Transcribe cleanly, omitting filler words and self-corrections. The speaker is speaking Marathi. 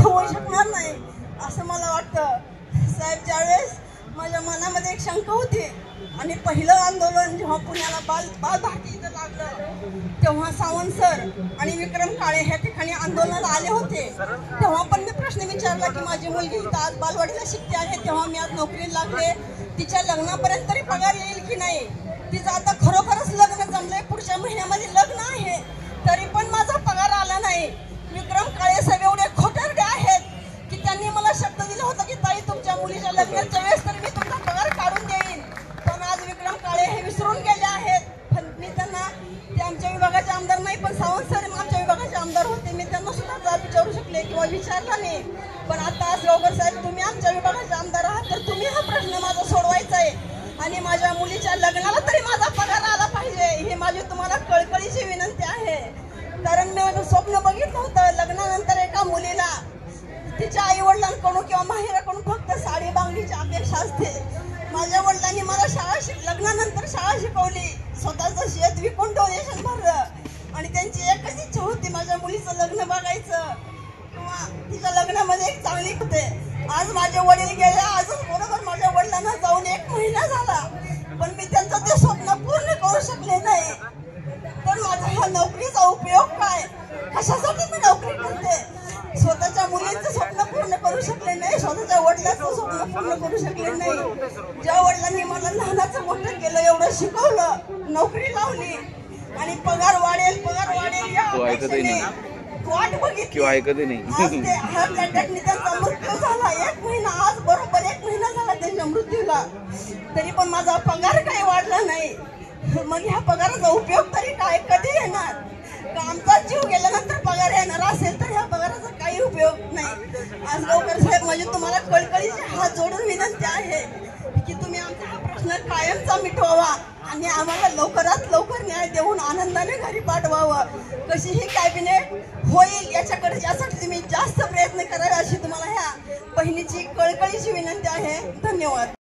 अर्थ होऊ शकणार नाही असं मला वाटतं। साहेब, ज्यावेळेस माझ्या मनामध्ये एक शंका होती आणि पहिलं आंदोलन जेव्हा पुण्याला बालभारती इथं लागलं तेव्हा सावंत सर आणि विक्रम काळे ह्या ठिकाणी आंदोलनाला आले होते, तेव्हा पण मी प्रश्न विचारला की माझी मुलगी इथं आज बालवाडीला शिकते आहे, तेव्हा मी आज नोकरीला लागले, तिच्या लग्नापर्यंत तरी पगार येईल की नाही, तिचं आता खरोखरच लग्न जमलंय, पुढच्या महिन्यामध्ये लग्न आहे तरी पण माझा पगार आला नाही। विक्रम काळे साहेब एवढे खोटारडे आहेत की त्यांनी मला शब्द दिला होता की ताई तुमच्या मुलीच्या लग्नाच्या वेळेस तर मी तुमचा पगार काढून देईन, पण आज विक्रम काळे हे विसरून गेले आहेत। पण मी त्यांना, ते आमच्या विभागाचे आमदार नाही पण सावंत सर आमच्या विभागाचे आमदार होते, मी त्यांना सुद्धा जाब विचारू शकले किंवा विचारला नाही, पण आता आज गावकर साहेब तुम्ही आमच्या विभागाचे आमदार आहात तर तुम्ही हा प्रश्न माझा सोडवायचा आहे आणि माझ्या मुलीच्या लग्नाला तरी माझा पगार आला पाहिजे, ही माझी तुम्हाला कळकळीची विनंती आहे। कारण मी स्वप्न बघितलं होतं लग्नानंतर एका मुलीला तिच्या आई वडिलांकडून किंवा माहेराकडून फक्त साडी बांगडीची अपेक्षा असते। माझ्या वडिलांनी मला लग्नानंतर शाळा शिकवली, स्वतःचं शेत विकून डोनेशन भरलं आणि त्यांची एकच इच्छा होती माझ्या मुलीचं लग्न बघायचं किंवा तिच्या लग्नामध्ये एक चांगली होते। आज माझे वडील गेले, अजून बरोबर माझ्या वडिलांना जाऊन 1 महिना झाला, पण मी त्यांचं ते स्वप्न पूर्ण करू शकले नाही। तर माझा ह्या नोकरीचा उपयोग काय, कशासाठी मी नोकरी करते? स्वतःच्या मुलींचं स्वप्न पूर्ण करू शकले नाही, स्वतःच्या वडिलांचं स्वप्न पूर्ण करू शकले नाही। ज्या वडिलांनी मला लहानाचं मोठं केलं, एवढं शिकवलं, नोकरी लावली आणि पगार वाढेल या अपेक्षेने वाट बघितली किंवा ऐकतही नाही। आज ते हार्ट अटॅकने त्यांचा मृत्यू झाला, 1 महिना, आज बरोबर 1 महिना झाला त्यांच्या मृत्यूला, तरी पण माझा पगार काही वाढला नाही। मग ह्या पगाराचा उपयोग तरी काय, कधी येणार? का आमचा जीव गेल्यानंतर पगार येणार असेल तर ह्या पगाराचा काही उपयोग नाही। आज गावकर साहेब माझी तुम्हाला कळकळीचे हात जोडून विनंती आहे की तुम्ही आमचा हा प्रश्न कायमचा मिटवावा आणि आम्हाला लवकरात लवकर न्याय देऊन आनंदाने घरी पाठवावं। कशीही कॅबिनेट होईल यासाठी तुम्ही जास्त प्रयत्न करावे अशी तुम्हाला ह्या बहिणीची कळकळीची विनंती आहे। धन्यवाद।